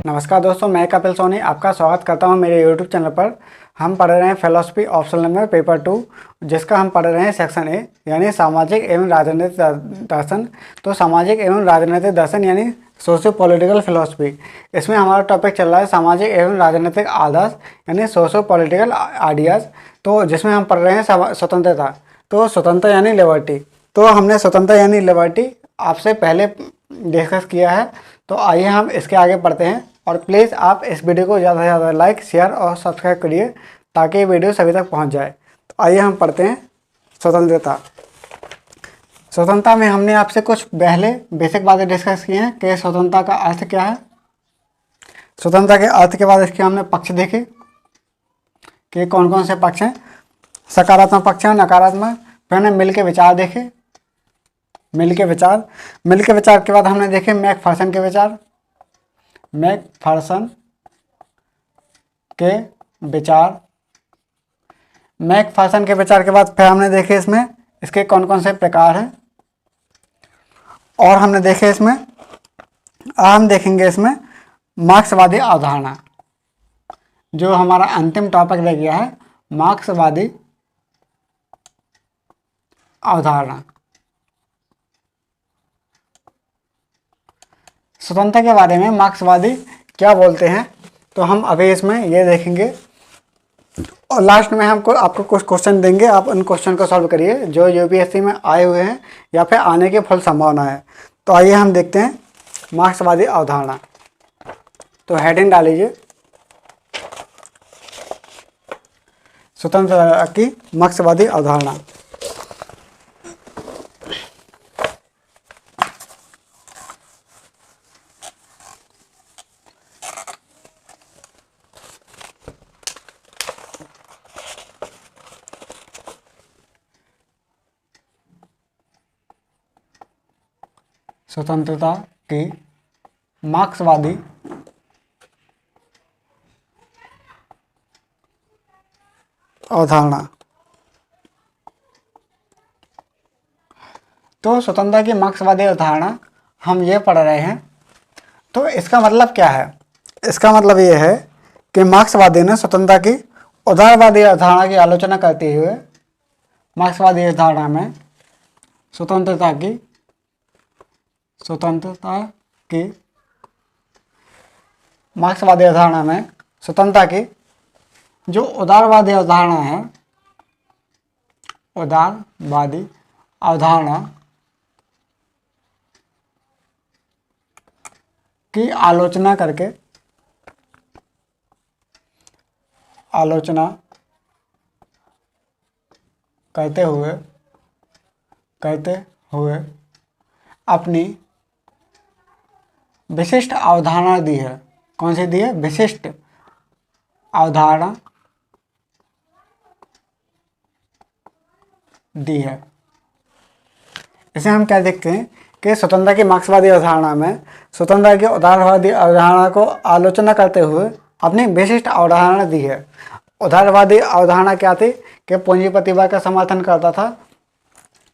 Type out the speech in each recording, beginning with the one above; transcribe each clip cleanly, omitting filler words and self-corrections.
नमस्कार दोस्तों, मैं कपिल सोनी आपका स्वागत करता हूं मेरे YouTube चैनल पर। हम पढ़ रहे हैं फिलॉसफी ऑप्शनल नंबर पेपर 2, जिसका हम पढ़ रहे हैं सेक्शन ए यानी सामाजिक एवं राजनीतिक दर्शन। तो सामाजिक एवं राजनीतिक दर्शन यानी सोशियो पॉलिटिकल फिलॉसफी, इसमें हमारा टॉपिक चल रहा है सामाजिक एवं राजनीतिक आदर्श यानी सोशियो पॉलिटिकल आइडियाज़। तो जिसमें हम पढ़ रहे हैं स्वतंत्रता। तो स्वतंत्रता यानी लिबर्टी। तो हमने स्वतंत्रता यानी लिबर्टी आपसे पहले डिस्कस किया है। तो आइए हम इसके आगे पढ़ते हैं, और प्लीज़ आप इस वीडियो को ज़्यादा से ज़्यादा लाइक, शेयर और सब्सक्राइब करिए ताकि ये वीडियो सभी तक पहुंच जाए। तो आइए हम पढ़ते हैं स्वतंत्रता। स्वतंत्रता में हमने आपसे कुछ पहले बेसिक बातें डिस्कस की हैं कि स्वतंत्रता का अर्थ क्या है। स्वतंत्रता के अर्थ के बाद इसके हमने पक्ष देखे कि कौन कौन से पक्ष हैं, सकारात्मक पक्ष हैं, नकारात्मक। फिर हमने मिल के विचार देखे, मिल के विचार के बाद हमने देखे मैकफर्सन के विचार, मैकफर्सन के विचार के बाद फिर हमने देखे इसमें इसके कौन कौन से प्रकार हैं, और हमने देखे इसमें हम देखेंगे इसमें मार्क्सवादी अवधारणा। जो हमारा अंतिम टॉपिक रह गया है, मार्क्सवादी अवधारणा। स्वतंत्रता के बारे में मार्क्सवादी क्या बोलते हैं, तो हम अभी इसमें ये देखेंगे, और लास्ट में हमको आपको कुछ क्वेश्चन देंगे। आप उन क्वेश्चन को सॉल्व करिए जो यूपीएससी में आए हुए हैं या फिर आने की फुल संभावना है। तो आइए हम देखते हैं मार्क्सवादी अवधारणा। तो हेडिंग डालीजिए, स्वतंत्रता की मार्क्सवादी अवधारणा। स्वतंत्रता की मार्क्सवादी अवधारणा। तो स्वतंत्रता की मार्क्सवादी अवधारणा हम ये पढ़ रहे हैं। तो इसका मतलब क्या है? इसका मतलब ये है कि मार्क्सवादी ने स्वतंत्रता की उदारवादी अवधारणा की आलोचना करते हुए मार्क्सवादी अवधारणा में स्वतंत्रता की मार्क्सवादी अवधारणा में स्वतंत्रता की जो उदारवादी अवधारणा है, उदारवादी अवधारणा की आलोचना करते हुए अपनी विशिष्ट अवधारणा दी है। कौन सी दी है? विशिष्ट अवधारणा दी है। इसे हम क्या देखते हैं कि स्वतंत्रता की मार्क्सवादी अवधारणा में स्वतंत्रता की उदारवादी अवधारणा को आलोचना करते हुए अपनी विशिष्ट अवधारणा दी है। उदारवादी अवधारणा क्या थी कि पूंजीपतिवाद का समर्थन करता था,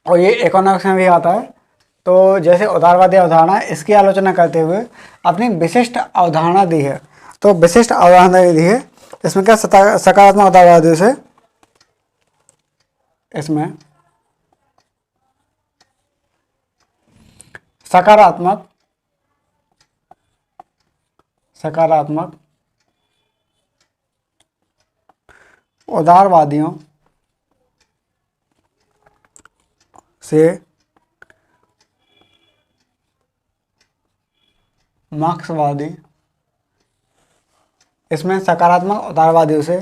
और ये इकोनॉमिक्स में भी आता है। तो जैसे उदारवादी अवधारणा, इसकी आलोचना करते हुए अपनी विशिष्ट अवधारणा दी है। तो विशिष्ट अवधारणा दी है, इसमें क्या सकारात्मक उदारवादी से इसमें सकारात्मक उदारवादियों से मार्क्सवादी, इसमें सकारात्मक उदारवादियों से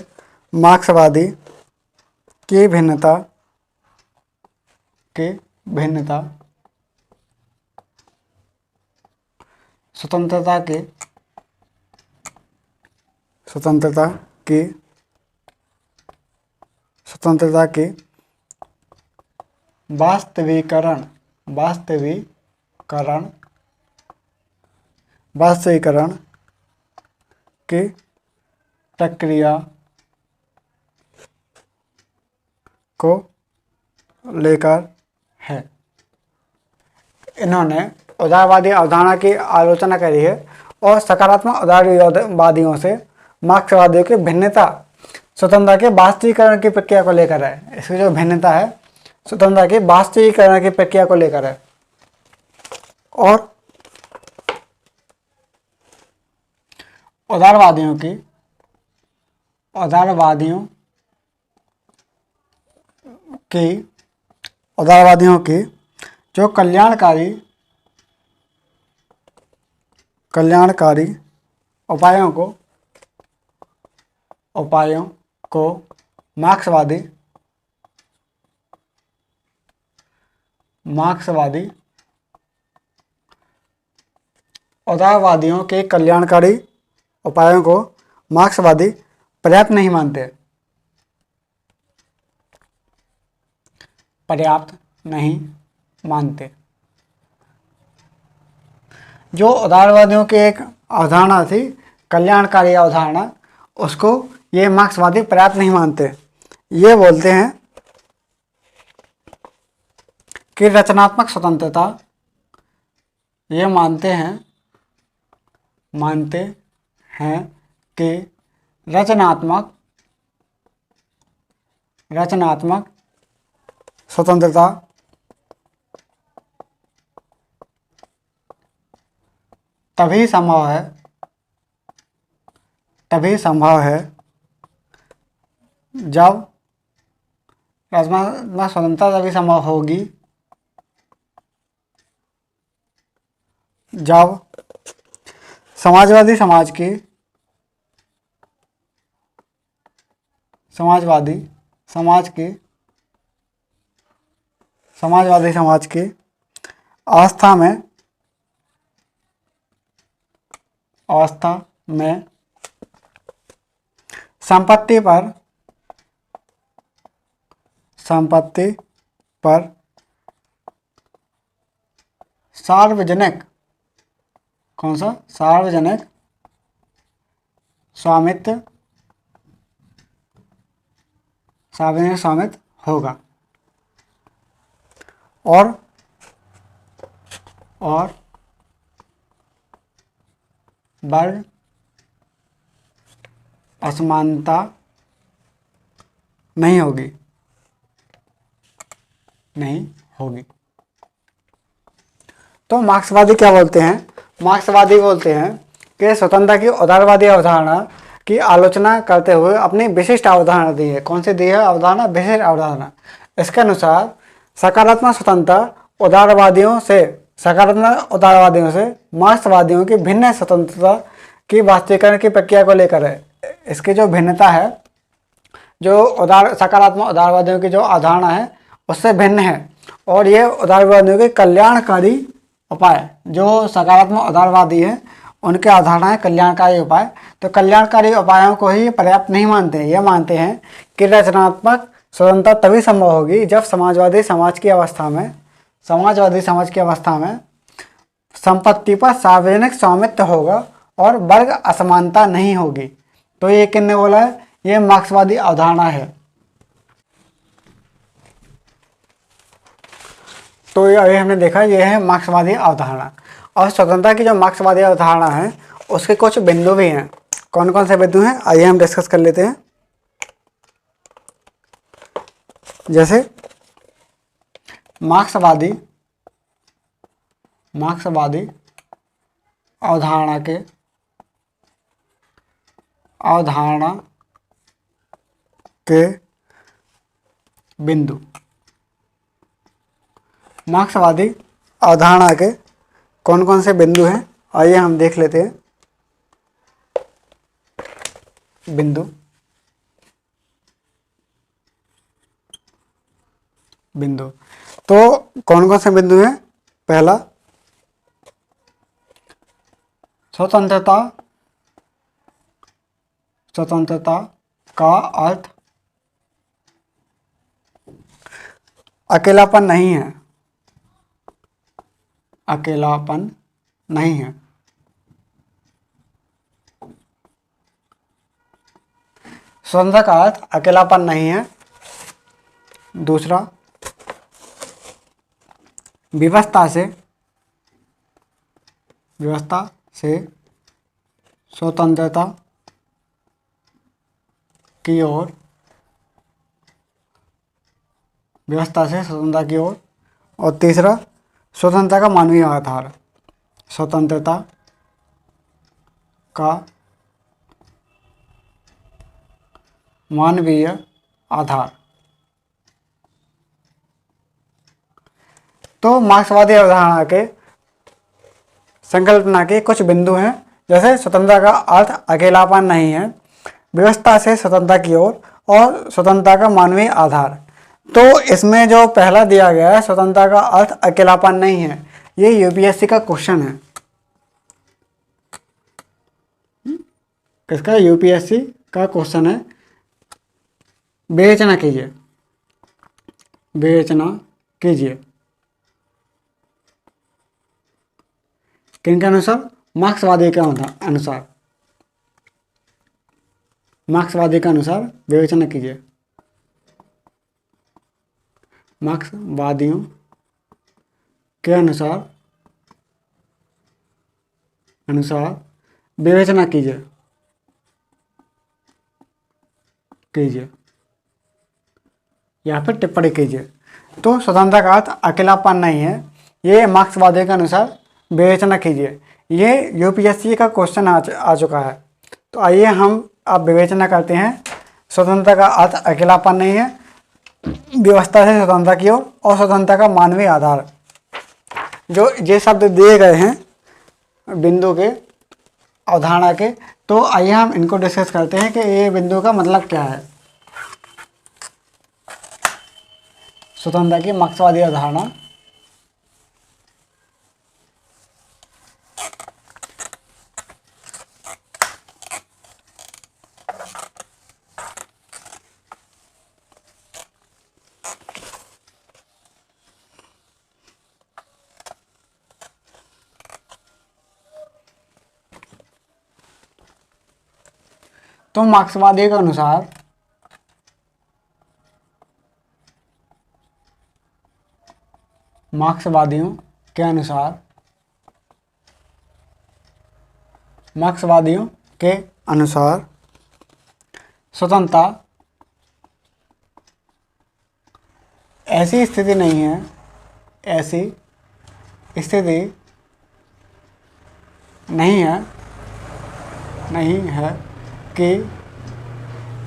मार्क्सवादी की भिन्नता स्वतंत्रता की वास्तविकरण की प्रक्रिया को लेकर है। इन्होंने उदारवादी अवधारणा की आलोचना करी है और सकारात्मक उदारवादियों से मार्क्सवादियों की भिन्नता स्वतंत्रता के वास्तविकरण की प्रक्रिया को लेकर है। इसकी जो भिन्नता है स्वतंत्रता के वास्तविकरण की प्रक्रिया को लेकर है। और उदारवादियों की जो कल्याणकारी उपायों को मार्क्सवादी उदारवादियों के कल्याणकारी उपायों को मार्क्सवादी पर्याप्त नहीं मानते। जो उदारवादियों की एक अवधारणा थी, कल्याणकारी अवधारणा, उसको ये मार्क्सवादी पर्याप्त नहीं मानते। ये बोलते हैं कि रचनात्मक स्वतंत्रता, ये मानते हैं कि रचनात्मक स्वतंत्रता तभी संभव है जब रचनात्मक स्वतंत्रता तभी संभव होगी जब समाजवादी समाज की अवस्था में संपत्ति पर सार्वजनिक स्वामित्व होगा और वर्ग असमानता नहीं होगी। तो मार्क्सवादी क्या बोलते हैं? मार्क्सवादी बोलते हैं कि स्वतंत्रता की उदारवादी अवधारणा की आलोचना करते हुए अपनी विशिष्ट अवधारणा दी है। कौन सी दी है अवधारणा? विशिष्ट अवधारणा। इसके अनुसार सकारात्मक स्वतंत्रता उदारवादियों से मार्क्सवादियों की भिन्न स्वतंत्रता की वास्तविकरण की प्रक्रिया को लेकर है। इसकी जो भिन्नता है, जो सकारात्मक उदारवादियों की जो अवधारणा है उससे भिन्न है। और ये उदारवादियों के कल्याणकारी उपाय, जो सकारात्मक उदारवादी है उनके अवधारणा है कल्याणकारी उपाय, तो कल्याणकारी उपायों को ही पर्याप्त नहीं मानते हैं। ये मानते हैं कि रचनात्मक स्वतंत्रता तभी संभव होगी जब समाजवादी समाज की अवस्था में संपत्ति पर सार्वजनिक स्वामित्व होगा और वर्ग असमानता नहीं होगी। तो ये किसने बोला है? ये मार्क्सवादी अवधारणा है। तो ये हमने देखा, ये है मार्क्सवादी अवधारणा। और स्वतंत्रता की जो मार्क्सवादी अवधारणा है उसके कुछ बिंदु भी हैं। कौन कौन से बिंदु हैं आइए हम डिस्कस कर लेते हैं। जैसे मार्क्सवादी अवधारणा के बिंदु, मार्क्सवादी अवधारणा के कौन कौन से बिंदु हैं आइए हम देख लेते हैं। बिंदु तो कौन कौन से बिंदु हैं? पहला, स्वतंत्रता का अर्थ अकेलापन नहीं है। स्वतंत्रता का अर्थ अकेलापन नहीं है। दूसरा, व्यवस्था से स्वतंत्रता की ओर, व्यवस्था से स्वतंत्रता की ओर। और तीसरा, स्वतंत्रता का मानवीय आधार, स्वतंत्रता का मानवीय आधार। तो मार्क्सवादी अवधारणा के संकल्पना के कुछ बिंदु हैं, जैसे स्वतंत्रता का अर्थ अकेलापन नहीं है, व्यवस्था से स्वतंत्रता की ओर, और स्वतंत्रता का मानवीय आधार। तो इसमें जो पहला दिया गया है, स्वतंत्रता का अर्थ अकेलापन नहीं है, ये यूपीएससी का क्वेश्चन है। किसका? यूपीएससी का क्वेश्चन है। विवेचना कीजिए, विवेचना कीजिए किनके अनुसार? मार्क्सवादी के अनुसार, मार्क्सवादी के अनुसार विवेचना कीजिए। मार्क्सवादियों के अनुसार विवेचना कीजिए या फिर टिप्पणी कीजिए। तो स्वतंत्रता का अर्थ अकेलापन नहीं है, ये मार्क्सवादी के अनुसार विवेचना कीजिए। ये यूपीएससी का क्वेश्चन आ चुका है। तो आइए हम अब विवेचना करते हैं। स्वतंत्रता का अर्थ अकेलापन नहीं है, व्यवस्था से स्वतंत्रता की ओर, और स्वतंत्रता का मानवीय आधार। जो ये शब्द दिए गए हैं बिंदु के, अवधारणा के, तो आइए हम इनको डिस्कस करते हैं कि ये बिंदु का मतलब क्या है। स्वतंत्रता की मार्क्सवादी अवधारणा। तो मार्क्सवादी के अनुसार मार्क्सवादियों के अनुसार स्वतंत्रता ऐसी स्थिति नहीं है, ऐसी स्थिति नहीं है कि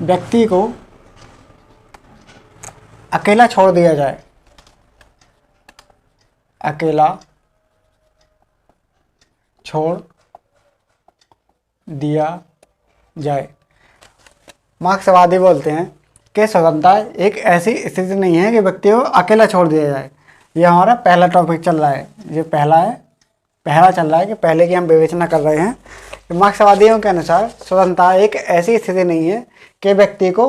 व्यक्ति को अकेला छोड़ दिया जाए, अकेला छोड़ दिया जाए। मार्क्सवादी बोलते हैं कि स्वतंत्रता एक ऐसी स्थिति नहीं है कि व्यक्ति को अकेला छोड़ दिया जाए। ये हमारा पहला टॉपिक चल रहा है, ये पहला चल रहा है कि पहले की हम विवेचना कर रहे हैं। कि मार्क्सवादियों के अनुसार स्वतंत्रता एक ऐसी स्थिति नहीं है कि व्यक्ति को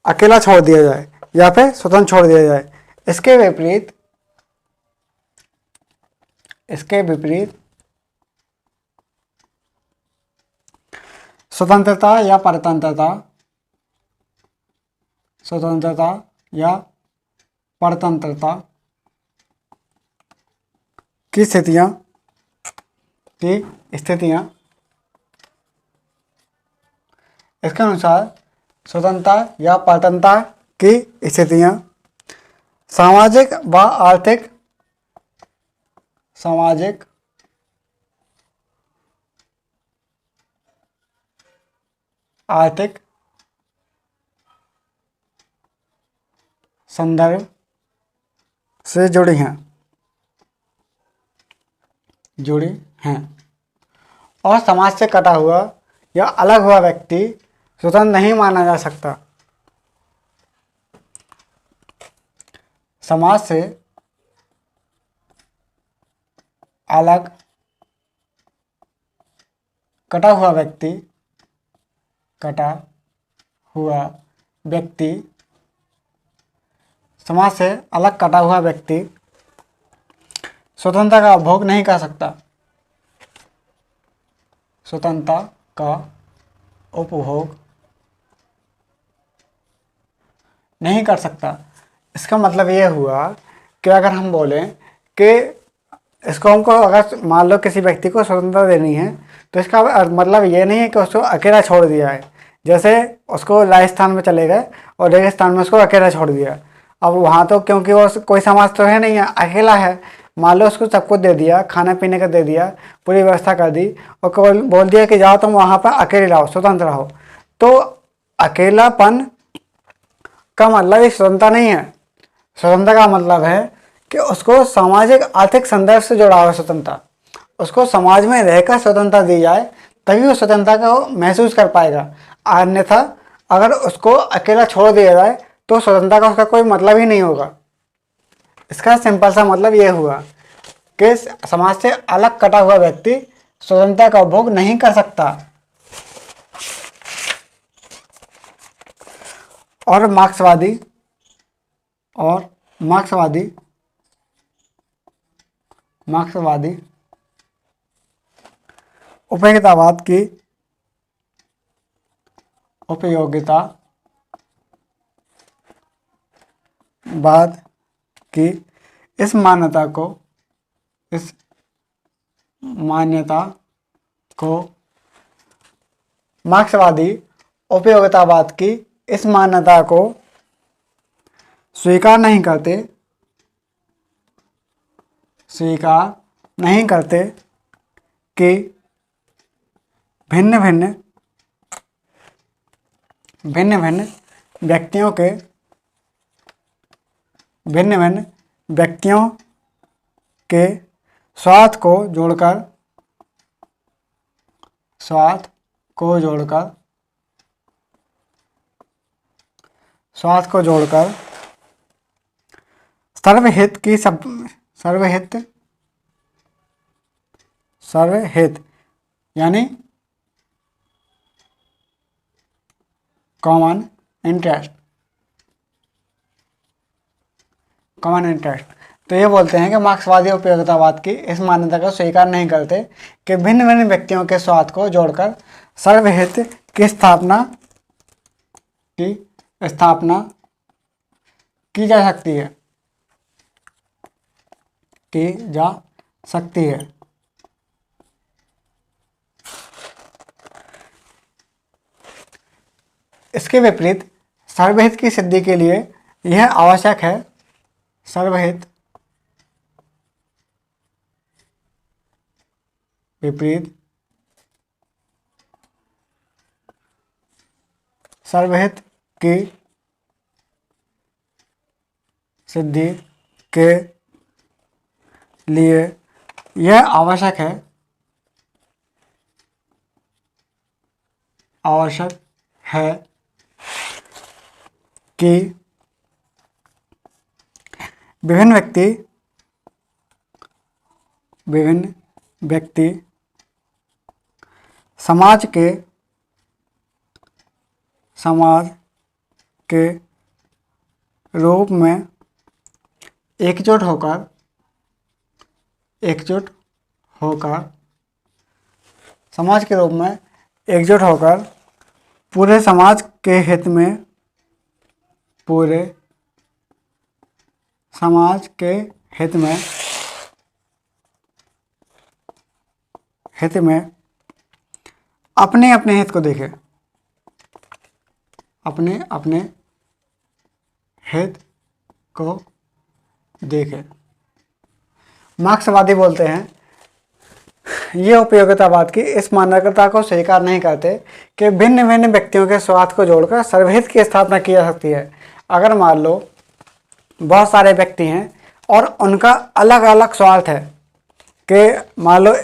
अकेला छोड़ दिया जाए या फिर स्वतंत्र छोड़ दिया जाए। इसके विपरीत स्वतंत्रता या परतंत्रता की स्थितियां इसके अनुसार स्वतंत्रता या परतंत्रता की स्थितियां सामाजिक व आर्थिक संदर्भ से जुड़ी हैं और समाज से कटा हुआ या अलग हुआ व्यक्ति स्वतंत्र नहीं माना जा सकता। समाज से अलग कटा हुआ व्यक्ति स्वतंत्रता का उपभोग नहीं कर सकता। स्वतंत्रता का उपभोग नहीं कर सकता। इसका मतलब ये हुआ कि अगर हम बोलें कि इसको हमको अगर मान लो किसी व्यक्ति को स्वतंत्रता देनी है तो इसका मतलब ये नहीं है कि उसको अकेला छोड़ दिया है। जैसे उसको राजस्थान में चले गए और रेगिस्तान में उसको अकेला छोड़ दिया। अब वहाँ तो क्योंकि वो कोई समाज तो है नहीं है, अकेला है। मान लो उसको सब कुछ दे दिया, खाना पीने का दे दिया, पूरी व्यवस्था कर दी और बोल दिया कि जाओ तुम वहाँ पर अकेले रहो, स्वतंत्र रहो। तो अकेलापन का मतलब ये स्वतंत्रता नहीं है। स्वतंत्रता का मतलब है कि उसको सामाजिक आर्थिक संदर्भ से जुड़ा हुआ स्वतंत्रता, उसको समाज में रहकर स्वतंत्रता दी जाए, तभी वो स्वतंत्रता को महसूस कर पाएगा। अन्यथा अगर उसको अकेला छोड़ दिया जाए तो स्वतंत्रता का उसका कोई मतलब ही नहीं होगा। इसका सिंपल सा मतलब ये हुआ कि समाज से अलग कटा हुआ व्यक्ति स्वतंत्रता का उपभोग नहीं कर सकता। और मार्क्सवादी उपयोगितावाद की इस मान्यता को मार्क्सवादी उपयोगितावाद की इस मान्यता को स्वीकार नहीं करते कि भिन्न भिन्न व्यक्तियों के स्वार्थ को जोड़कर सर्वहित यानी कॉमन इंटरेस्ट। तो ये बोलते हैं कि मार्क्सवादी उपयोगितावाद की इस मान्यता को स्वीकार नहीं करते कि भिन्न भिन्न व्यक्तियों के स्वार्थ को जोड़कर सर्वहित की स्थापना की जा सकती है। इसके विपरीत सर्वहित की सिद्धि के लिए यह आवश्यक है सर्वहित की सिद्धि के लिए यह आवश्यक है कि विभिन्न व्यक्ति समाज के रूप में एकजुट होकर पूरे समाज के हित में अपने हित को देखें, मार्क्सवादी बोलते हैं ये उपयोगितावाद की इस मान्यता को स्वीकार नहीं करते कि भिन्न भिन्न व्यक्तियों के स्वार्थ को जोड़कर सर्वहित की स्थापना की जा सकती है। अगर मान लो बहुत सारे व्यक्ति हैं और उनका अलग अलग स्वार्थ है कि मान लो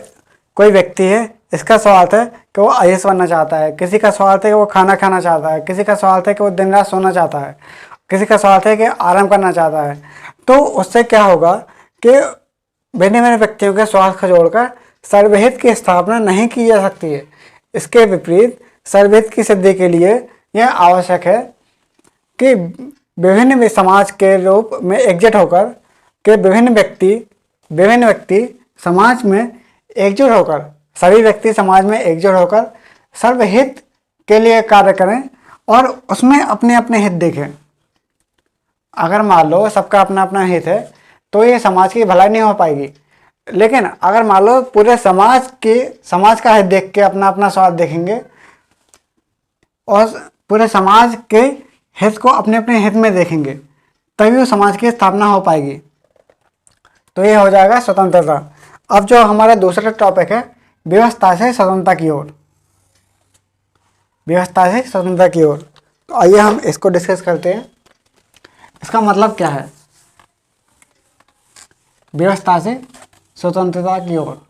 कोई व्यक्ति है, इसका स्वार्थ है कि वो आईएएस बनना चाहता है, किसी का स्वार्थ है कि वो खाना खाना चाहता है, किसी का स्वार्थ है कि वो दिन रात सोना चाहता है, किसी का स्वार्थ है कि आराम करना चाहता है। तो उससे क्या होगा कि भिन्न भिन्न व्यक्तियों के स्वार्थ को जोड़कर सर्वहित की स्थापना नहीं की जा सकती है। इसके विपरीत सर्वहित की सिद्धि के लिए यह आवश्यक है कि विभिन्न समाज के रूप में एकजुट होकर के विभिन्न व्यक्ति समाज में एकजुट होकर, सभी व्यक्ति समाज में एकजुट होकर सर्वहित के लिए कार्य करें और उसमें अपने अपने हित देखें। अगर मान लो सबका अपना अपना हित है तो ये समाज की भलाई नहीं हो पाएगी। लेकिन अगर मान लो पूरे समाज का हित देख के अपना अपना स्वार्थ देखेंगे और पूरे समाज के हित को अपने अपने हित में देखेंगे, तभी वो समाज की स्थापना हो पाएगी। तो ये हो जाएगा स्वतंत्रता। अब जो हमारा दूसरा टॉपिक है, व्यवस्था से स्वतंत्रता की ओर। व्यवस्था से स्वतंत्रता की ओर, तो आइए हम इसको डिस्कस करते हैं। इसका मतलब क्या है व्यवस्था से स्वतंत्रता की ओर?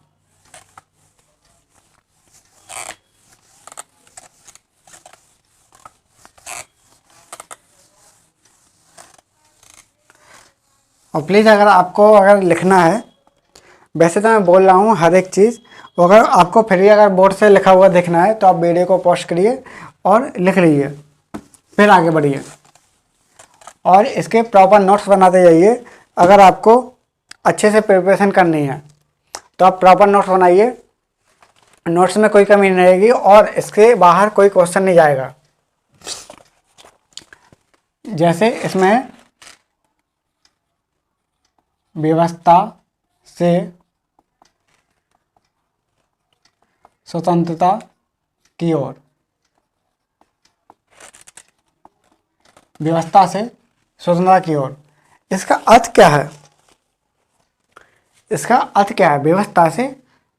और प्लीज़ अगर लिखना है, वैसे तो मैं बोल रहा हूँ हर एक चीज़, अगर आपको फिर भी अगर बोर्ड से लिखा हुआ देखना है तो आप वीडियो को पॉज करिए और लिख लीजिए, फिर आगे बढ़िए और इसके प्रॉपर नोट्स बनाते जाइए। अगर आपको अच्छे से प्रिपरेशन करनी है तो आप प्रॉपर नोट्स बनाइए, नोट्स में कोई कमी नहीं रहेगी और इसके बाहर कोई क्वेश्चन नहीं जाएगा। जैसे इसमें व्यवस्था से स्वतंत्रता की ओर, व्यवस्था से स्वतंत्रता की ओर, इसका अर्थ क्या है? इसका अर्थ क्या है व्यवस्था से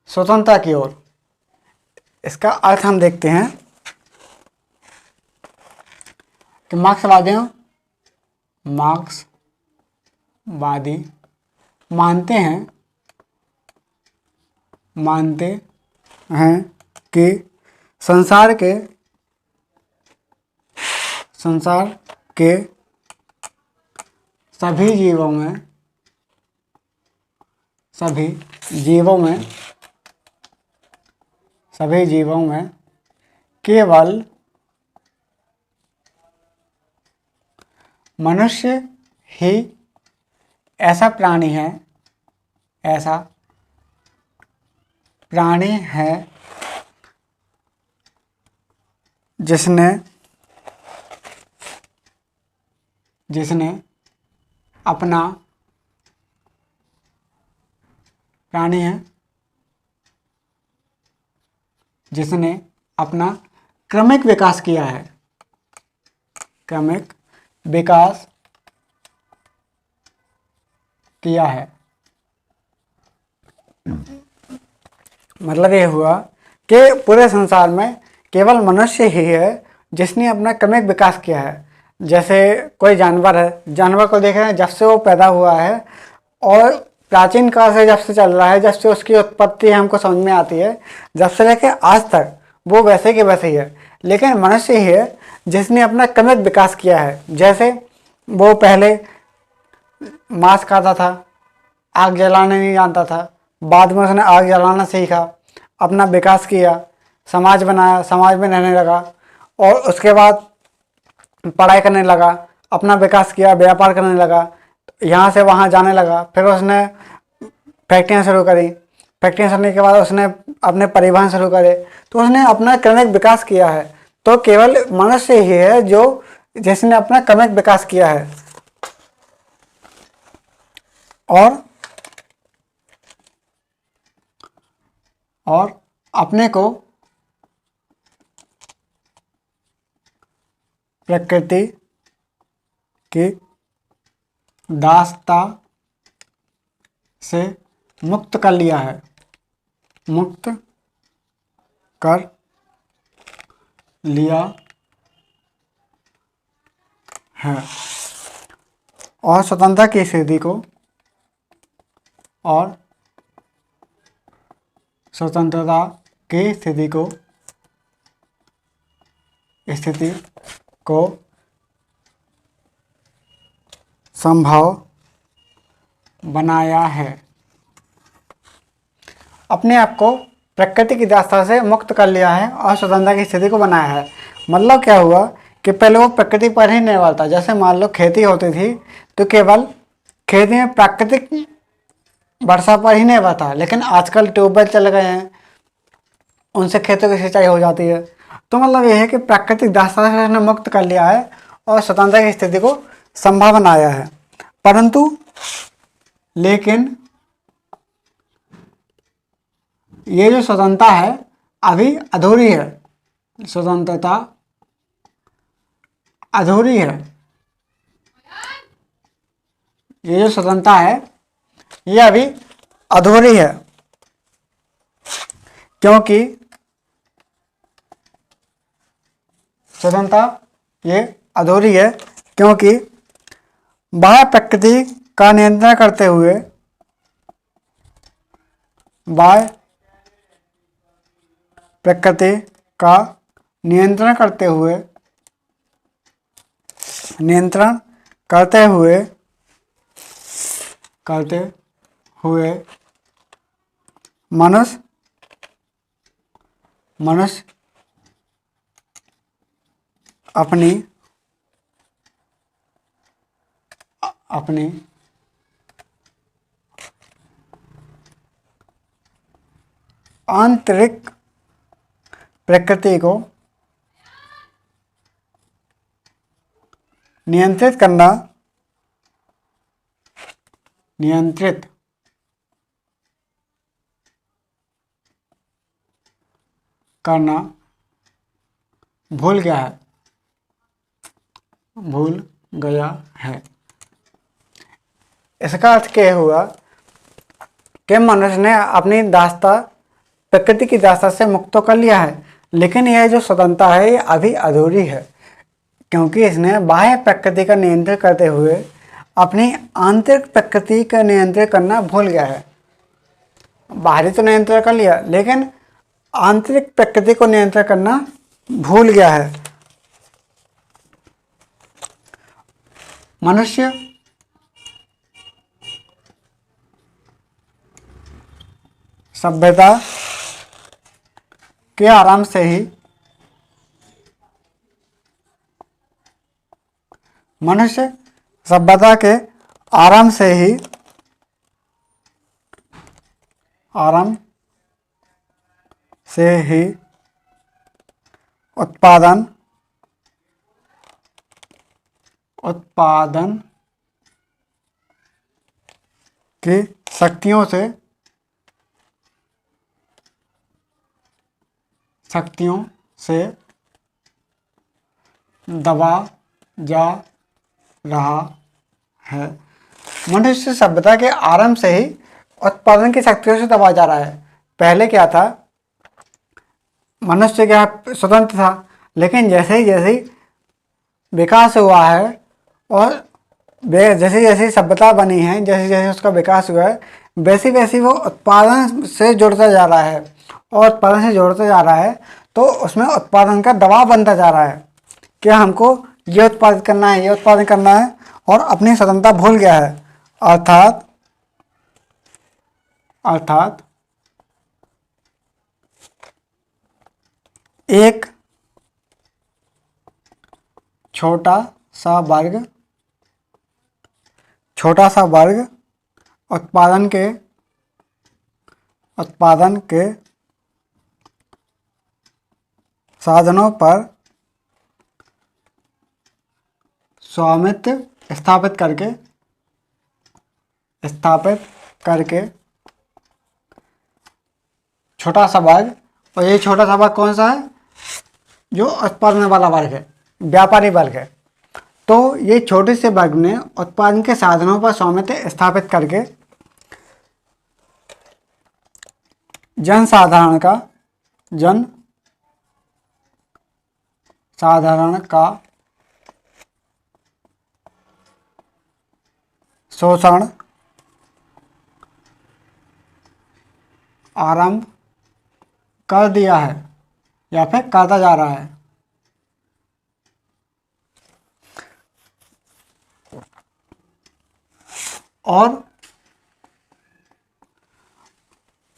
स्वतंत्रता की ओर? इसका अर्थ हम देखते हैं कि मार्क्सवादी मानते हैं कि संसार के सभी जीवों में केवल मनुष्य ही ऐसा प्राणी है जिसने अपना क्रमिक विकास किया है। मतलब ये हुआ कि पूरे संसार में केवल मनुष्य ही है जिसने अपना क्रमिक विकास किया है। जैसे कोई जानवर है, जानवर को देख रहे हैं जब से वो पैदा हुआ है और प्राचीन काल से जब से चल रहा है, जब से उसकी उत्पत्ति हमको समझ में आती है, जब से लेकर आज तक वो वैसे के वैसे ही है। लेकिन मनुष्य ही है जिसने अपना क्रमिक विकास किया है। जैसे वो पहले मांस खाता था, आग जलाना नहीं जानता था, बाद में उसने आग जलाना सीखा, अपना विकास किया, समाज बनाया, समाज में रहने लगा और उसके बाद पढ़ाई करने लगा, अपना विकास किया, व्यापार करने लगा, यहाँ से वहाँ जाने लगा। फिर उसने फैक्ट्रियाँ शुरू करी, फैक्ट्रियाँ करने के बाद उसने अपने परिवहन शुरू करे, तो उसने अपना क्रमिक विकास किया है। तो केवल मनुष्य ही है जिसने अपना क्रमिक विकास किया है और अपने को प्रकृति की दासता से मुक्त कर लिया है, और स्वतंत्रता की स्थिति को संभव बनाया है। अपने आप को प्रकृति की दास्ता से मुक्त कर लिया है और स्वतंत्रता की स्थिति को बनाया है। मतलब क्या हुआ कि पहले वो प्रकृति पर ही निर्भर था। जैसे मान लो खेती होती थी तो केवल खेती में प्राकृतिक वर्षा पर ही निर्भर था, लेकिन आजकल ट्यूबवेल चल गए हैं, उनसे खेतों की सिंचाई हो जाती है। तो मतलब यह है कि प्राकृतिक दास्ता से उसने मुक्त कर लिया है और स्वतंत्रता की स्थिति को संभव बनाया है। परंतु लेकिन ये जो स्वतंत्रता है अभी अधूरी है, स्वतंत्रता अधूरी है। ये जो स्वतंत्रता है ये अभी अधूरी है, क्योंकि स्वतंत्रता ये अधूरी है क्योंकि बाह्य प्रकृति का नियंत्रण करते हुए, बाह्य प्रकृति का नियंत्रण करते हुए, नियंत्रण करते हुए मनुष्य अपनी आंतरिक प्रकृति को नियंत्रित करना भूल गया है। इसका अर्थ क्या हुआ कि मनुष्य ने अपनी दास्ता, प्रकृति की दास्ता से मुक्त तो कर लिया है, लेकिन यह जो स्वतंत्रता है ये अभी अधूरी है, क्योंकि इसने बाह्य प्रकृति का नियंत्रण करते हुए अपनी आंतरिक प्रकृति का नियंत्रण करना भूल गया है। बाहरी तो नियंत्रण कर लिया, लेकिन आंतरिक प्रकृति को नियंत्रण करना भूल गया है। मनुष्य सभ्यता के आराम से ही उत्पादन की शक्तियों से दबा जा रहा है। मनुष्य सभ्यता के आरंभ से ही उत्पादन की शक्तियों से दबा जा रहा है। पहले क्या था, मनुष्य क्या स्वतंत्र था, लेकिन जैसे ही विकास हुआ है और जैसे जैसे सभ्यता बनी है, जैसे जैसे उसका विकास हुआ है, वैसे वैसे वो उत्पादन से जुड़ता जा रहा है, और उत्पादन से जुड़ता जा रहा है तो उसमें उत्पादन का दबाव बनता जा रहा है कि हमको ये उत्पादित करना है, ये उत्पादन करना है, और अपनी स्वतंत्रता भूल गया है। अर्थात एक छोटा सा वर्ग उत्पादन के साधनों पर स्वामित्व स्थापित करके छोटा सा वर्ग, और ये छोटा सा वर्ग कौन सा है, जो उत्पादन वाला वर्ग है, व्यापारी वर्ग है। तो ये छोटे से वर्ग ने उत्पादन के साधनों पर स्वामित्व स्थापित करके जनसाधारण का शोषण आरंभ कर दिया है या फिर करता जा रहा है। और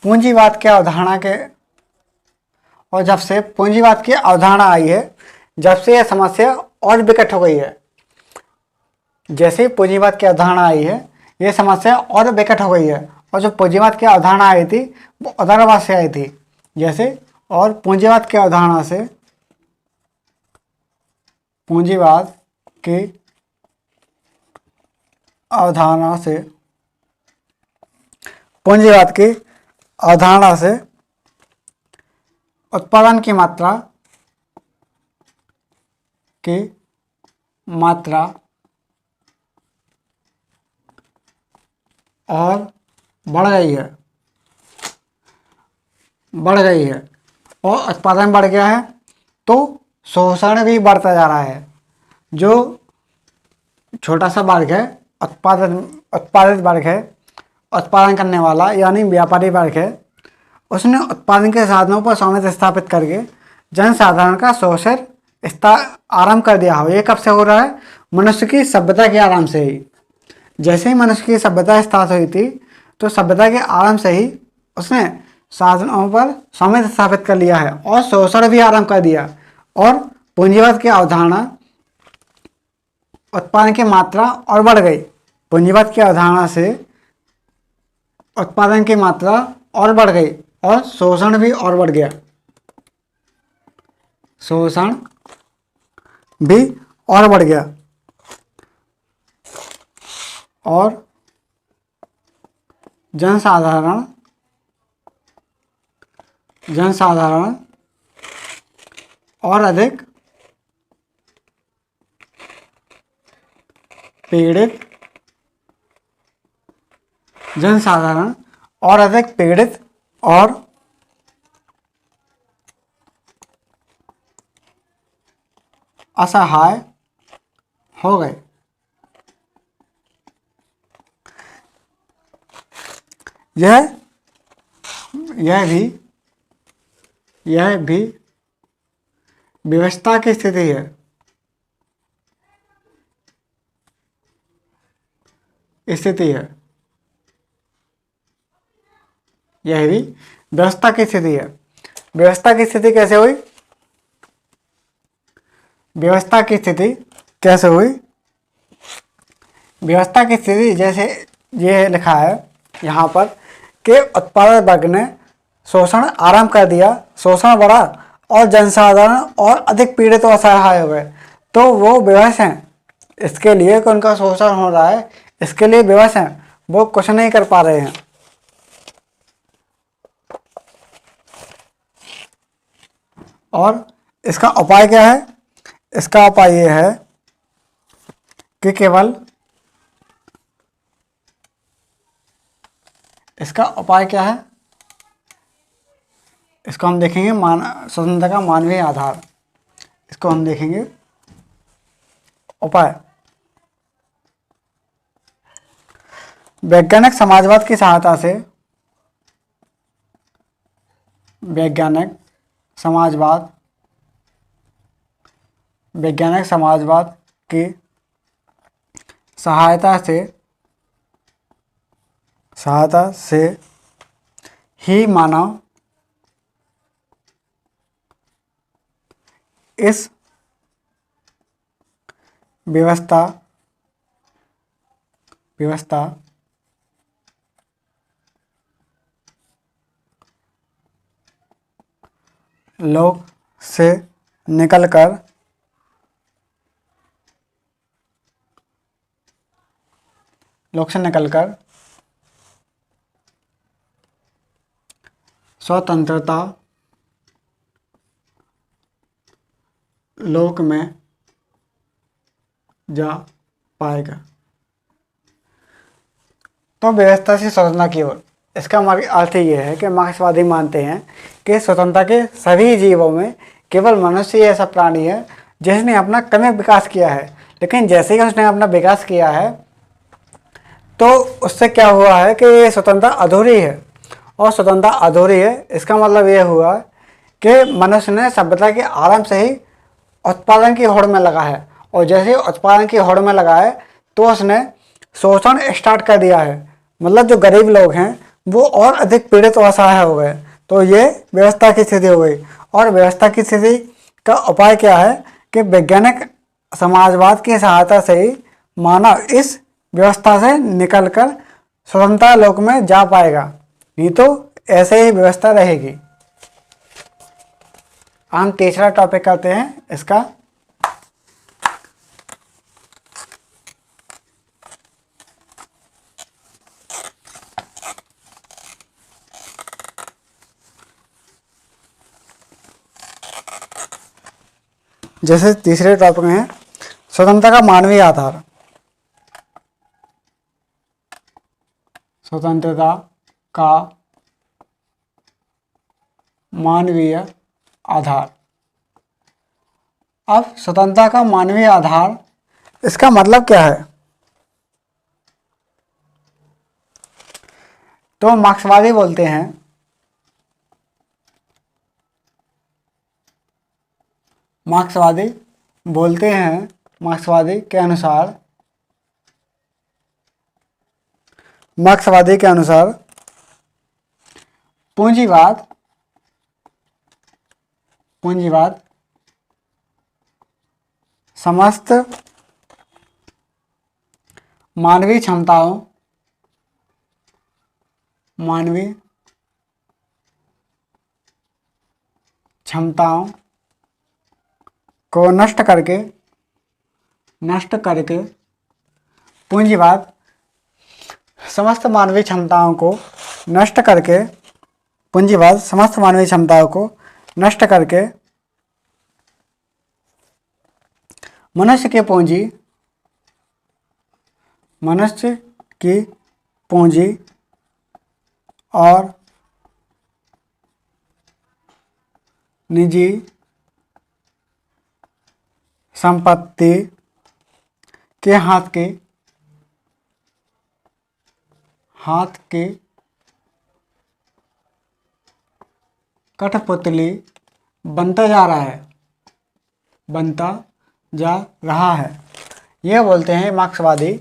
पूंजीवाद की अवधारणा के, और जब से पूंजीवाद की अवधारणा आई है, जब से यह समस्या और विकट हो गई है। जैसे पूंजीवाद की अवधारणा आई है, ये समस्या और विकट हो गई है। और जो पूंजीवाद की अवधारणा आई थी वो उदारवाद से आई थी। जैसे, और पूंजीवाद की अवधारणा से, पूंजीवाद की अवधारणा से उत्पादन की मात्रा और बढ़ गई है और उत्पादन बढ़ गया है, तो शोषण भी बढ़ता जा रहा है। जो छोटा सा वर्ग है, उत्पादित वर्ग है, उत्पादन करने वाला यानी व्यापारी वर्ग है, उसने उत्पादन के साधनों पर स्वामित्व स्थापित करके जनसाधारण का शोषण आरंभ कर दिया हो। ये कब से हो रहा है? मनुष्य की सभ्यता के आरंभ से ही। जैसे ही मनुष्य की सभ्यता स्टार्ट हुई थी, तो सभ्यता के आरंभ से ही उसने साधनों पर स्वामित्व स्थापित कर लिया है और शोषण भी आरंभ कर दिया। और पूंजीवाद की अवधारणा उत्पादन की मात्रा और बढ़ गई। पूंजीवाद की अवधारणा से उत्पादन की मात्रा और बढ़ गई और शोषण भी और बढ़ गया। शोषण भी और बढ़ गया और जनसाधारण और अधिक पीड़ित और असहाय हो गए। यह भी व्यवस्था की स्थिति है। यह भी व्यवस्था की स्थिति है। व्यवस्था की स्थिति कैसे हुई? व्यवस्था की स्थिति जैसे ये लिखा है यहाँ पर कि उत्पादक वर्ग ने शोषण आरंभ कर दिया, शोषण बढ़ा और जनसाधारण और अधिक पीड़ित और असहाय हो गए। तो वो बेबस हैं इसके लिए कि उनका शोषण हो रहा है, इसके लिए बेबस हैं, वो कुछ नहीं कर पा रहे हैं। और इसका उपाय क्या है? इसका उपाय ये है कि इसका उपाय क्या है? इसको हम देखेंगे स्वतंत्रता का मानवीय आधार। इसको हम देखेंगे उपाय। वैज्ञानिक समाजवाद की सहायता से वैज्ञानिक समाजवाद की सहायता से ही मानव इस व्यवस्था लोक से निकलकर स्वतंत्रता लोक में जा पाएगा। तो व्यवस्था से स्वतंत्रता की ओर, इसका अर्थ ये है कि मार्क्सवादी मानते हैं कि स्वतंत्रता के सभी जीवों में केवल मनुष्य ही ऐसा प्राणी है जिसने अपना क्रमिक विकास किया है। लेकिन जैसे ही उसने अपना विकास किया है, तो उससे क्या हुआ है कि ये स्वतंत्रता अधूरी है। और स्वतंत्रता अधूरी है, इसका मतलब ये हुआ कि मनुष्य ने सभ्यता के आरंभ से ही उत्पादन की होड़ में लगा है, और जैसे ही उत्पादन की होड़ में लगा है तो उसने शोषण स्टार्ट कर दिया है। मतलब जो गरीब लोग हैं वो और अधिक पीड़ित और असहाय हो गए। तो ये व्यवस्था की स्थिति हो गई। और व्यवस्था की स्थिति का उपाय क्या है कि वैज्ञानिक समाजवाद की सहायता से ही मानव इस व्यवस्था से निकलकर स्वतंत्रता लोक में जा पाएगा, नहीं तो ऐसे ही व्यवस्था रहेगी। हम तीसरा टॉपिक करते हैं इसका। जैसे तीसरे टॉपिक में है स्वतंत्रता का मानवीय आधार। स्वतंत्रता का मानवीय आधार। अब स्वतंत्रता का मानवीय आधार, इसका मतलब क्या है? तो मार्क्सवादी बोलते हैं मार्क्सवादी के अनुसार पूंजीवाद समस्त मानवीय क्षमताओं को नष्ट करके पूंजीवाद समस्त मानवीय क्षमताओं को नष्ट करके मनुष्य की पूंजी और निजी संपत्ति के हाथ की कठपुतली बनता जा रहा है। ये बोलते हैं मार्क्सवादी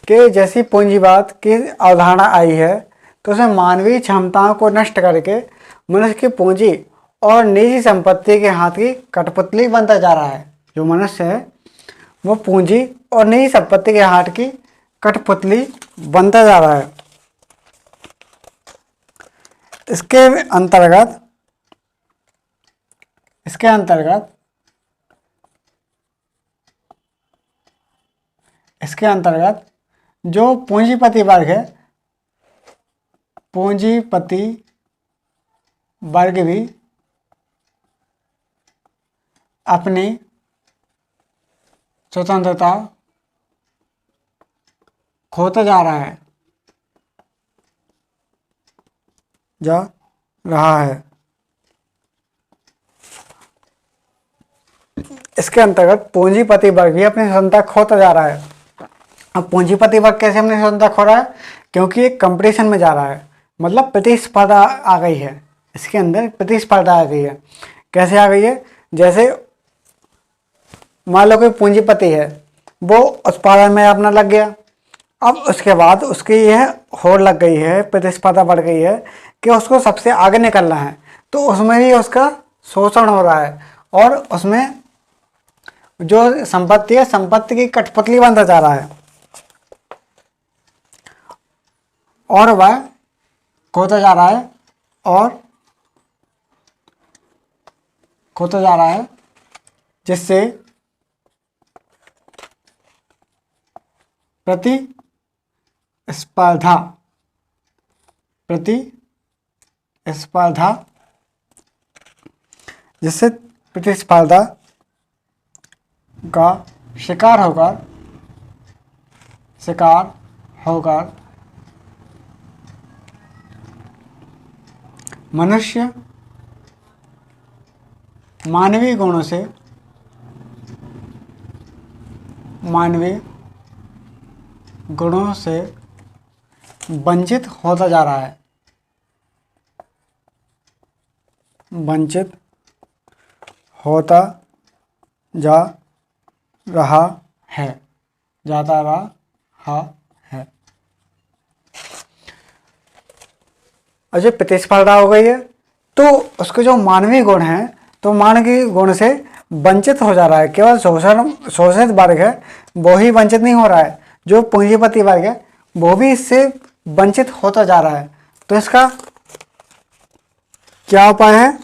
कि जैसी पूंजीवाद की अवधारणा आई है तो उसमें मानवीय क्षमताओं को नष्ट करके मनुष्य की पूंजी और निजी संपत्ति के हाथ की कठपुतली बनता जा रहा है। जो मनुष्य है वो पूंजी और निजी संपत्ति के हाथ की कठपुतली बनता जा रहा है। इसके अंतर्गत जो पूंजीपति वर्ग भी अपनी स्वतंत्रता खोता जा रहा है। इसके अंतर्गत पूंजीपति वर्ग भी अपनी स्वतंत्रता खोता जा रहा है। अब पूंजीपति वर्ग कैसे अपनी स्वतंत्रता खो रहा है? क्योंकि एक कंपटीशन में जा रहा है, मतलब प्रतिस्पर्धा आ गई है। इसके अंदर प्रतिस्पर्धा आ गई है। कैसे आ गई है? जैसे मान लो कोई पूंजीपति है, वो उत्पादन में अपना लग गया। अब उसके बाद उसकी यह होड़ लग गई है, प्रतिस्पर्धा बढ़ गई है कि उसको सबसे आगे निकलना है, तो उसमें भी उसका शोषण हो रहा है और उसमें जो संपत्ति है, संपत्ति की कठपुतली बनता जा रहा है और वह खोता जा रहा है जिससे प्रतिस्पर्धा का शिकार होकर मनुष्य मानवीय गुणों से वंचित होता जा रहा है। और जब प्रतिस्पर्धा हो गई है तो उसके जो मानवीय गुण हैं, तो मानवीय गुण से वंचित हो जा रहा है। केवल शोषित वर्ग है वो ही वंचित नहीं हो रहा है, जो पूंजीपति वर्ग है वो भी इससे वंचित होता जा रहा है। तो इसका क्या उपाय है?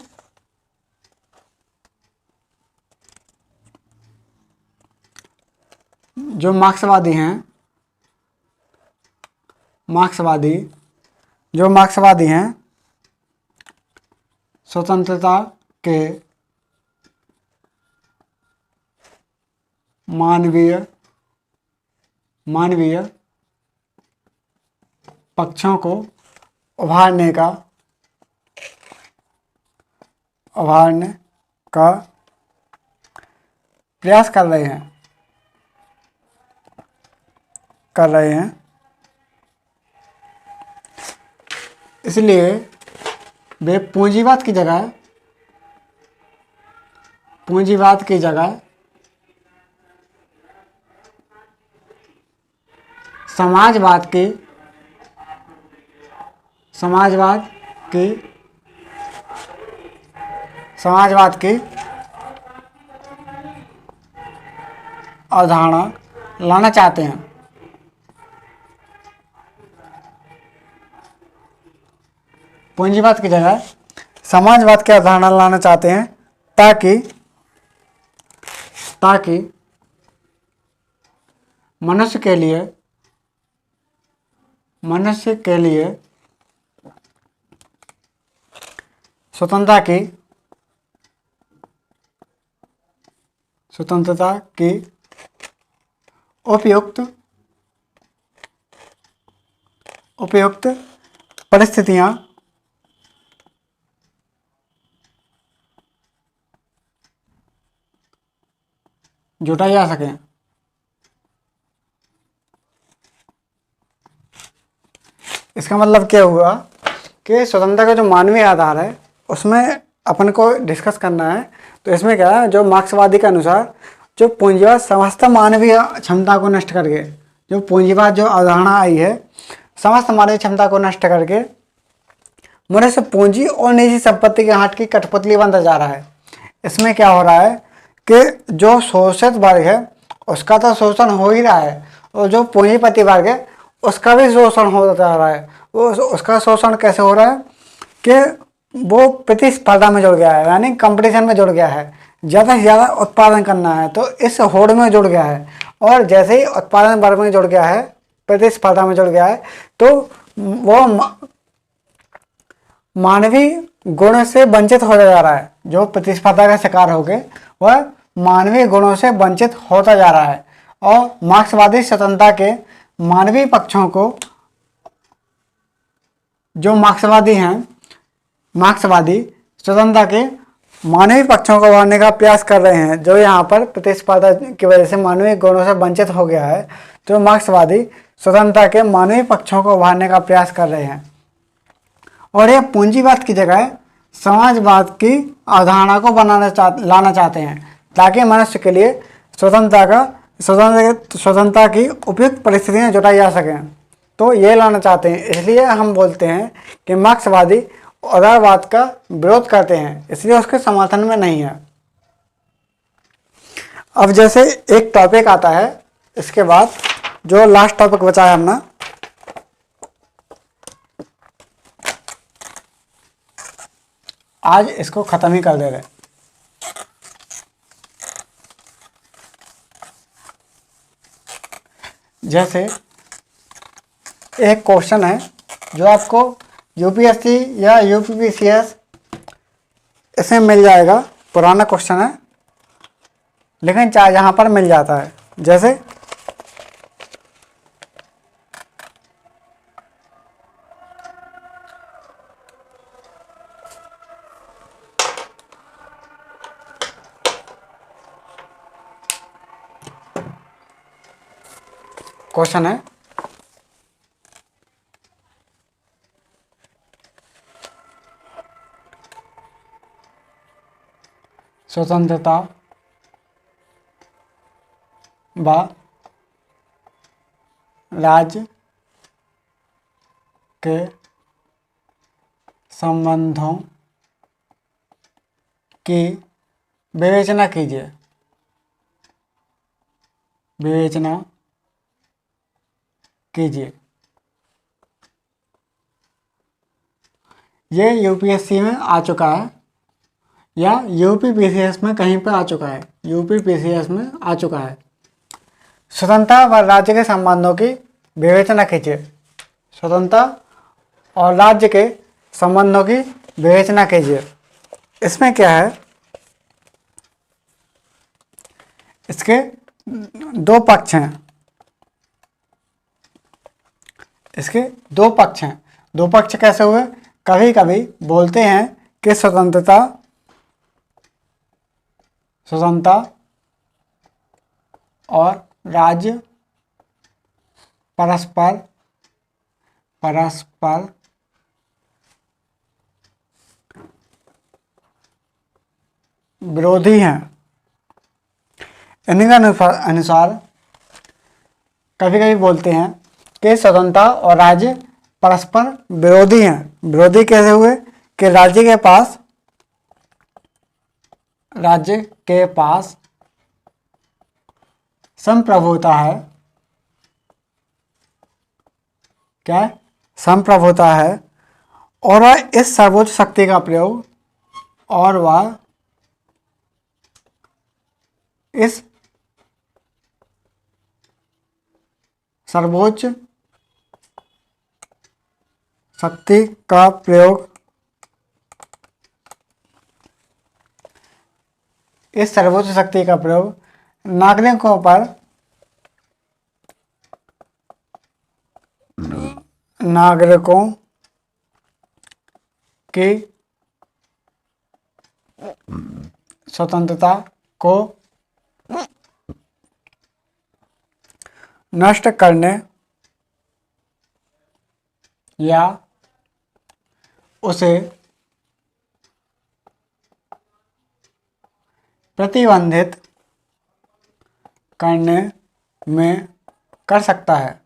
जो मार्क्सवादी हैं स्वतंत्रता के मानवीय पक्षों को उभारने का प्रयास कर रहे हैं। इसलिए वे पूंजीवाद की जगह समाजवाद की अवधारणा लाना चाहते हैं। पूंजीवाद की जगह समाजवाद की अवधारणा लाना चाहते हैं ताकि मनुष्य के लिए स्वतंत्रता की उपयुक्त परिस्थितियां जुटाई जा सकें। इसका मतलब क्या हुआ कि स्वतंत्रता का जो मानवीय आधार है उसमें अपन को डिस्कस करना है। तो इसमें क्या है, जो मार्क्सवादी के अनुसार जो पूंजीवाद समस्त मानवीय क्षमता को नष्ट करके, जो पूंजीवाद जो अवधारणा आई है समस्त मानवीय क्षमता को नष्ट करके मनुष्य पूंजी और निजी संपत्ति के हाथ की कठपुतली बनता जा रहा है। इसमें क्या हो रहा है कि जो शोषित वर्ग है उसका तो शोषण हो ही रहा है, और जो पूंजीपति वर्ग है उसका भी शोषण होता जा रहा है। उसका शोषण कैसे हो रहा है कि वो प्रतिस्पर्धा में जुड़ गया है, यानी कंपटीशन में जुड़ गया है। ज़्यादा से ज़्यादा उत्पादन करना है तो इस होड़ में जुड़ गया है, और जैसे ही उत्पादन वर्ग में जुड़ गया है, प्रतिस्पर्धा में जुड़ गया है, तो वो मानवीय गुण से वंचित होता जा रहा है। जो प्रतिस्पर्धा का शिकार हो गए वह मानवीय गुणों से वंचित होता जा रहा है। और मार्क्सवादी स्वतंत्रता के मानवीय पक्षों को, जो मार्क्सवादी स्वतंत्रता के मानवीय पक्षों को उभारने का प्रयास कर रहे हैं, जो यहाँ पर प्रतिस्पर्धा की वजह से मानवीय गुणों से वंचित हो गया है। जो मार्क्सवादी स्वतंत्रता के मानवीय पक्षों को उभारने का प्रयास कर रहे हैं, और ये पूंजीवाद की जगह समाजवाद की अवधारणा को लाना चाहते हैं, ताकि मनुष्य के लिए स्वतंत्रता की उपयुक्त परिस्थितियां जुटाई जा सकें। तो ये लाना चाहते हैं। इसलिए हम बोलते हैं कि मार्क्सवादी उदारवाद का विरोध करते हैं, इसलिए उसके समर्थन में नहीं है। अब जैसे एक टॉपिक आता है, इसके बाद जो लास्ट टॉपिक बचा है अपना, आज इसको खत्म ही कर दे रहे। जैसे एक क्वेश्चन है जो आपको यूपीएससी या यूपीपीसीएस इसमें मिल जाएगा, पुराना क्वेश्चन है लेकिन चाहे यहाँ पर मिल जाता है। जैसे क्वेश्चन है स्वतंत्रता व राज्य के संबंधों की विवेचना कीजिए। ये यूपीएससी में आ चुका है या यूपीपीसीएस में कहीं पर आ चुका है। यूपीपीसीएस में आ चुका है। स्वतंत्रता व राज्य के संबंधों की विवेचना कीजिए। स्वतंत्रता और राज्य के संबंधों की विवेचना कीजिए। इसमें क्या है, इसके दो पक्ष हैं, इसके दो पक्ष हैं। दो पक्ष कैसे हुए? कभी कभी बोलते हैं कि स्वतंत्रता और राज्य परस्पर विरोधी हैं। इन्हीं के अनुसार कभी कभी बोलते हैं कि स्वतंत्रता और राज्य परस्पर विरोधी हैं। विरोधी कैसे हुए? कि राज्य के पास संप्रभुता है। क्या है? संप्रभुता है और वह इस सर्वोच्च शक्ति का प्रयोग इस सर्वोच्च शक्ति का प्रयोग नागरिकों की स्वतंत्रता को नष्ट करने या उसे प्रतिबंधित करने में कर सकता है।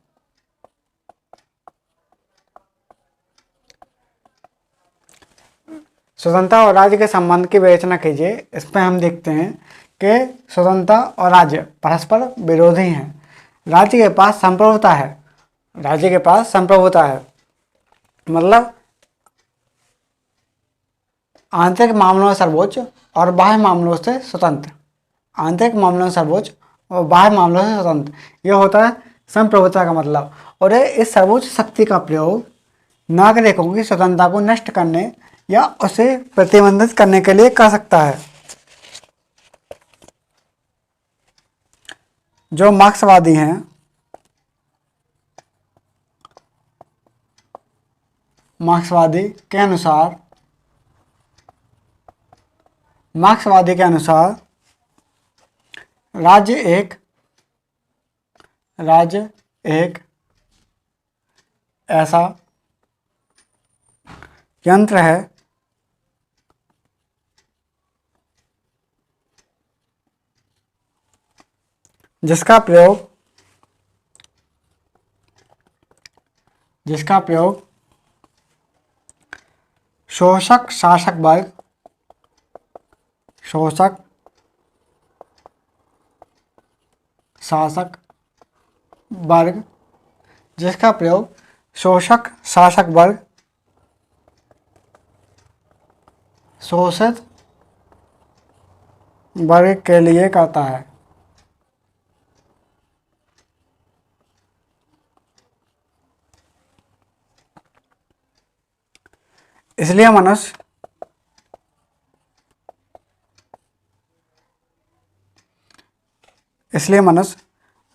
स्वतंत्रता और राज्य के संबंध की विवेचना कीजिए। इसमें हम देखते हैं कि स्वतंत्रता और राज्य परस्पर विरोधी हैं। राज्य के पास संप्रभुता है, मतलब आंतरिक मामलों में सर्वोच्च और बाह्य मामलों से स्वतंत्र। आंतरिक मामलों में सर्वोच्च और बाह्य मामलों से स्वतंत्र, यह होता है संप्रभुता का मतलब। और इस सर्वोच्च शक्ति का प्रयोग नागरिकों की स्वतंत्रता को नष्ट करने या उसे प्रतिबंधित करने के लिए कर सकता है। जो मार्क्सवादी हैं, मार्क्सवादी के अनुसार राज्य एक ऐसा यंत्र है जिसका प्रयोग शोषक शासक वर्ग जिसका प्रयोग शोषक शासक वर्ग शोषित वर्ग के लिए करता है। इसलिए मनुष्य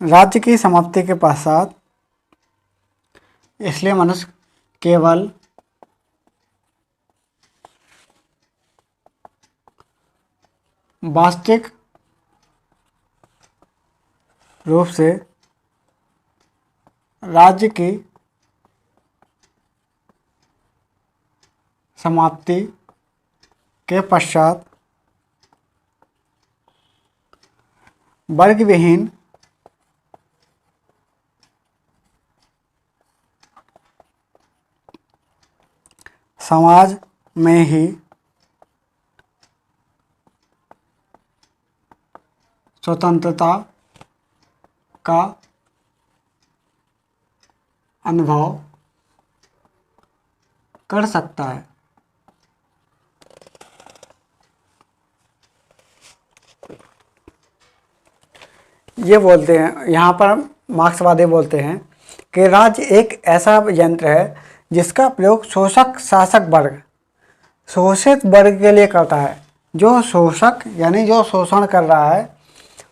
राज्य की समाप्ति के पश्चात केवल वास्तविक रूप से राज्य की समाप्ति के पश्चात वर्ग विहीन समाज में ही स्वतंत्रता का अनुभव कर सकता है। ये बोलते हैं, यहाँ पर मार्क्सवादी बोलते हैं कि राज्य एक ऐसा यंत्र है जिसका प्रयोग शोषक शासक वर्ग शोषित वर्ग के लिए करता है। जो शोषक यानी जो शोषण कर रहा है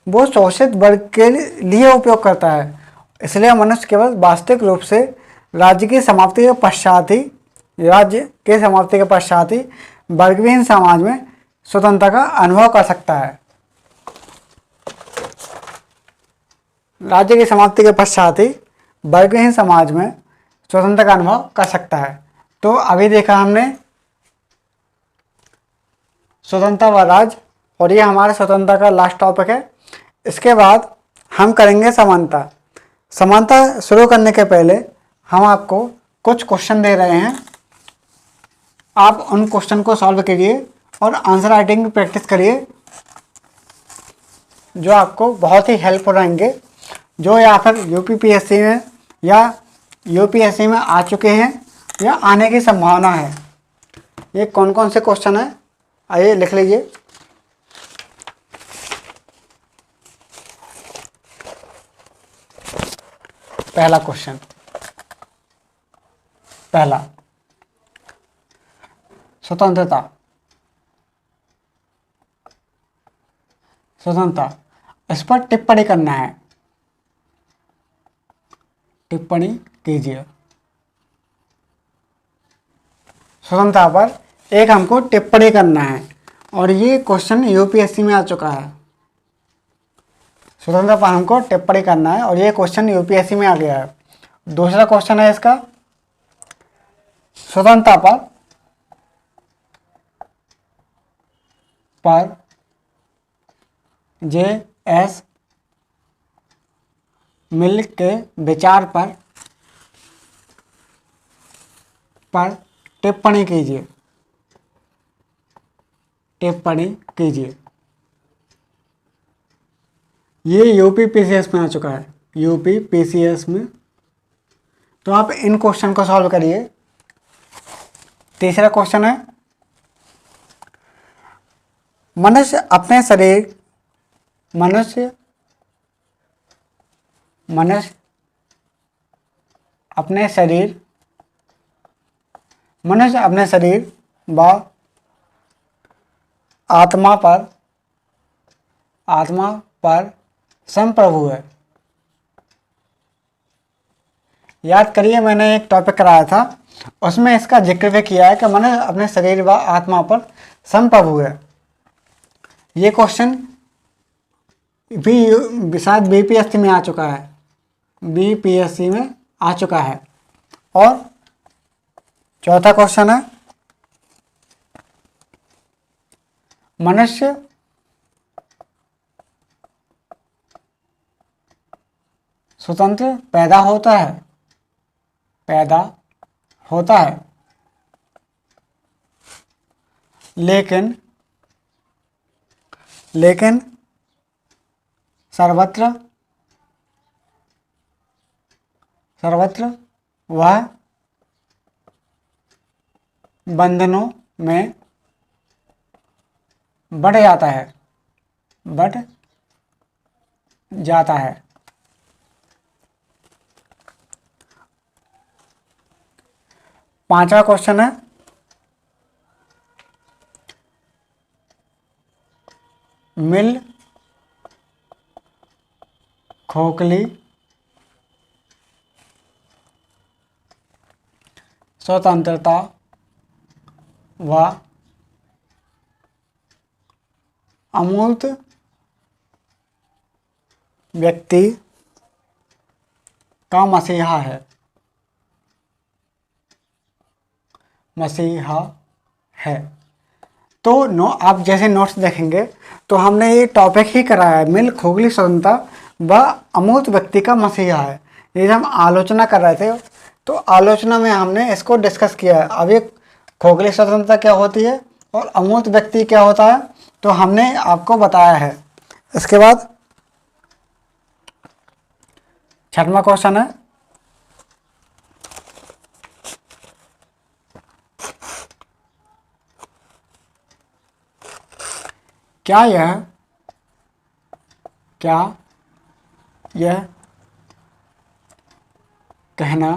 वो शोषित वर्ग के लिए उपयोग करता है। इसलिए मनुष्य केवल वास्तविक रूप से राज्य की समाप्ति के पश्चात ही वर्गविहीन समाज में स्वतंत्रता का अनुभव कर सकता है। राज्य की समाप्ति के पश्चात ही वर्गहीन समाज में स्वतंत्रता का अनुभव कर सकता है। तो अभी देखा हमने स्वतंत्रता व राज, और ये हमारे स्वतंत्रता का लास्ट टॉपिक है। इसके बाद हम करेंगे समानता। समानता शुरू करने के पहले हम आपको कुछ क्वेश्चन दे रहे हैं, आप उन क्वेश्चन को सॉल्व करिए और आंसर राइटिंग की प्रैक्टिस करिए, जो आपको बहुत ही हेल्प रहेंगे, जो या फिर यूपीपीएससी में या यूपीएससी में आ चुके हैं या आने की संभावना है। ये कौन कौन से क्वेश्चन हैं, आइए लिख लीजिए। पहला क्वेश्चन, पहला, स्वतंत्रता। इस पर टिप्पणी करना है, टिप्पणी कीजिए। स्वतंत्रता पर एक हमको टिप्पणी करना है, और ये क्वेश्चन यूपीएससी में आ चुका है। स्वतंत्रता पर हमको टिप्पणी करना है और ये क्वेश्चन यूपीएससी में आ गया है। दूसरा क्वेश्चन है इसका, स्वतंत्रता पर जे एस मिल के विचार पर टिप्पणी कीजिए, टिप्पणी कीजिए। ये यूपीपीसीएस में आ चुका है, यूपीपीसीएस में। तो आप इन क्वेश्चन को सॉल्व करिए। तीसरा क्वेश्चन है, मनुष्य अपने शरीर व आत्मा पर संप्रभु है। याद करिए, मैंने एक टॉपिक कराया था, उसमें इसका जिक्र भी किया है कि मनुष्य अपने शरीर व आत्मा पर संप्रभु है। ये क्वेश्चन भी शायद बीपीएससी में आ चुका है, बीपीएससी में आ चुका है। और चौथा क्वेश्चन है, मनुष्य स्वतंत्र पैदा होता है, लेकिन सर्वत्र वह बंधनों में बढ़ जाता है। पांचवा क्वेश्चन है, मिल खोखली स्वतंत्रता व अमूर्त व्यक्ति का मसीहा है। तो आप जैसे नोट्स देखेंगे तो हमने ये टॉपिक ही कराया है, मिल खोखली स्वतंत्रता व अमूर्त व्यक्ति का मसीहा है। ये हम आलोचना कर रहे थे, तो आलोचना में हमने इसको डिस्कस किया है। अब ये खोखली स्वतंत्रता क्या होती है और अमूर्त व्यक्ति क्या होता है, तो हमने आपको बताया है। इसके बाद छठवां क्वेश्चन है, क्या यह कहना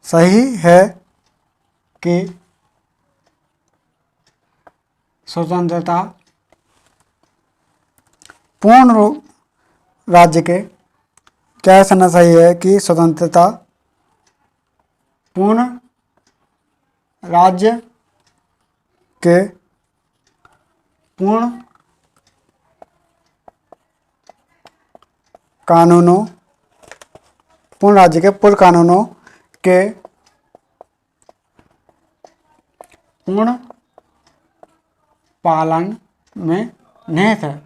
सही है कि स्वतंत्रता राज्य के, क्या ऐसा ना सही है कि स्वतंत्रता पूर्ण राज्य के पूर्ण कानूनों पूर्ण राज्य के पूर्ण कानूनों के पूर्ण पालन में निहित है।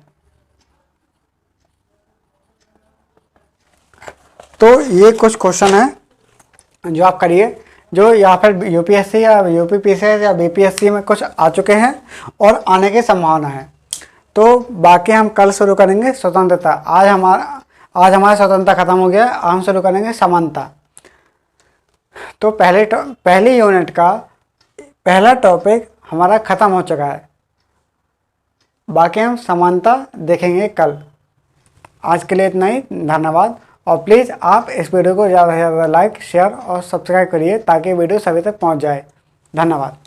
तो ये कुछ क्वेश्चन है जो आप करिए, जो या फिर यूपीएससी या यूपीपीसीएस या बीपीएससी में कुछ आ चुके हैं और आने की संभावना है। तो बाकी हम कल शुरू करेंगे स्वतंत्रता। आज हमारा स्वतंत्रता खत्म हो गया, हम शुरू करेंगे समानता। तो पहली यूनिट का पहला टॉपिक हमारा खत्म हो चुका है, बाकी हम समानता देखेंगे कल। आज के लिए इतना ही, धन्यवाद। और प्लीज़ आप इस वीडियो को ज़्यादा से ज़्यादा लाइक, शेयर और सब्सक्राइब करिए ताकि वीडियो सभी तक पहुंच जाए। धन्यवाद।